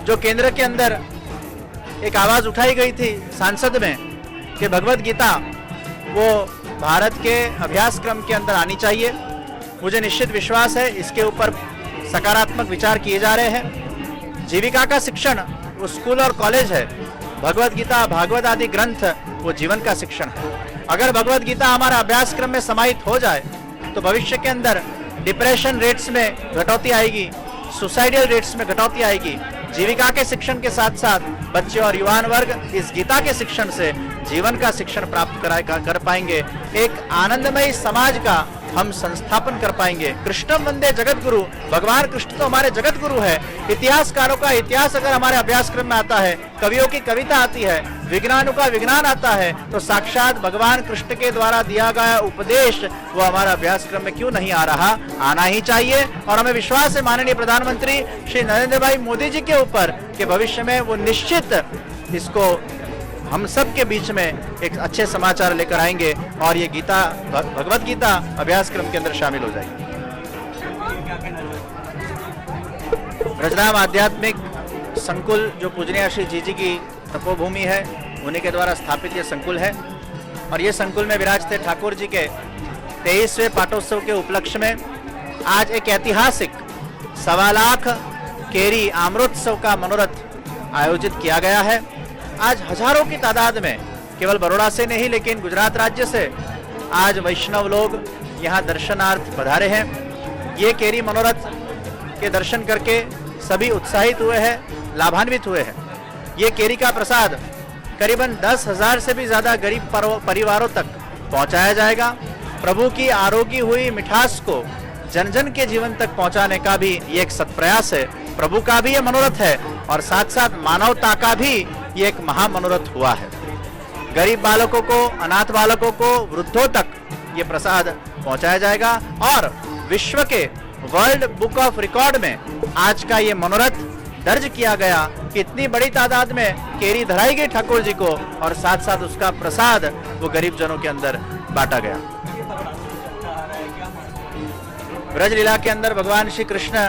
जो केंद्र के अंदर एक आवाज उठाई गई थी संसद में कि भगवत गीता वो भारत के अभ्यासक्रम के अंदर आनी चाहिए, मुझे निश्चित विश्वास है इसके ऊपर सकारात्मक विचार किए जा रहे हैं। जीविका का शिक्षण वो स्कूल और कॉलेज है, भगवत गीता भागवत आदि ग्रंथ वो जीवन का शिक्षण है। अगर भगवत गीता हमारा अभ्यासक्रम में समाहित हो जाए तो भविष्य के अंदर डिप्रेशन रेट्स में घटौती आएगी, सुसाइडल रेट्स में घटौती आएगी। जीविका के शिक्षण के साथ साथ बच्चे और युवान वर्ग इस गीता के शिक्षण से जीवन का शिक्षण प्राप्त कर पाएंगे, एक आनंदमय समाज का हम संस्थापन कर पाएंगे। कृष्णम वंदे जगत गुरु, भगवान कृष्ण तो हमारे जगत गुरु है। इतिहासकारों का इतिहास अगर हमारे अभ्यासक्रम में आता है, कवियों की कविता आती है, विज्ञानों का विज्ञान आता है, तो साक्षात भगवान कृष्ण के द्वारा दिया गया उपदेश वो हमारा अभ्यासक्रम में क्यों नहीं आ रहा, आना ही चाहिए। और हमें विश्वास है माननीय प्रधानमंत्री श्री नरेंद्र भाई मोदी जी के ऊपर कि भविष्य में वो निश्चित इसको हम सब के बीच में एक अच्छे समाचार लेकर आएंगे और ये गीता भगवत गीता अभ्यासक्रम के अंदर शामिल हो जाएगी। ब्रजधाम आध्यात्मिक संकुल जो पूजनीय श्री जी की तपोभूमि है, उन्हीं के द्वारा स्थापित ये संकुल है और ये संकुल में विराजते ठाकुर जी के 23वें पाटोत्सव के उपलक्ष्य में आज एक ऐतिहासिक 1.25 लाख केरी अमृतोत्सव का मनोरथ आयोजित किया गया है। आज हजारों की तादाद में केवल बड़ौदा से नहीं लेकिन गुजरात राज्य से आज वैष्णव लोग यहाँ दर्शनार्थ पधारे हैं। ये केरी मनोरथ के दर्शन करके सभी उत्साहित हुए हैं, लाभान्वित हुए हैं। ये केरी का प्रसाद करीबन 10,000 से भी ज्यादा गरीब परिवारों तक पहुंचाया जाएगा। प्रभु की आरोगी हुई मिठास को जन जन के जीवन तक पहुंचाने का भी ये एक सत्प्रयास है। प्रभु का भी ये मनोरथ है और साथ साथ मानवता का भी ये एक महामनोरथ हुआ है। गरीब बालकों को, अनाथ बालकों को, वृद्धों तक ये प्रसाद पहुंचाया जाएगा और विश्व के वर्ल्ड बुक ऑफ रिकॉर्ड में आज का ये मनोरथ दर्ज किया गया कि इतनी बड़ी तादाद में केरी धराई गई ठाकुर जी को और साथ साथ उसका प्रसाद वो गरीब जनों के अंदर बांटा गया। ब्रज लीला के अंदर भगवान श्री कृष्ण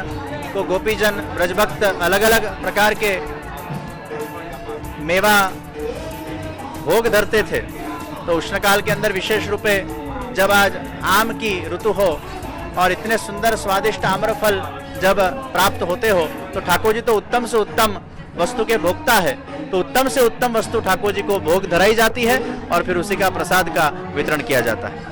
को गोपीजन ब्रज भक्त अलग अलग प्रकार के मेवा भोग धरते थे, तो उष्णकाल के अंदर विशेष रूपे जब आज आम की ऋतु हो और इतने सुंदर स्वादिष्ट आम्रफल जब प्राप्त होते हो तो ठाकुर जी तो उत्तम से उत्तम वस्तु के भोक्ता है, तो उत्तम से उत्तम वस्तु ठाकुर जी को भोग धराई जाती है और फिर उसी का प्रसाद का वितरण किया जाता है।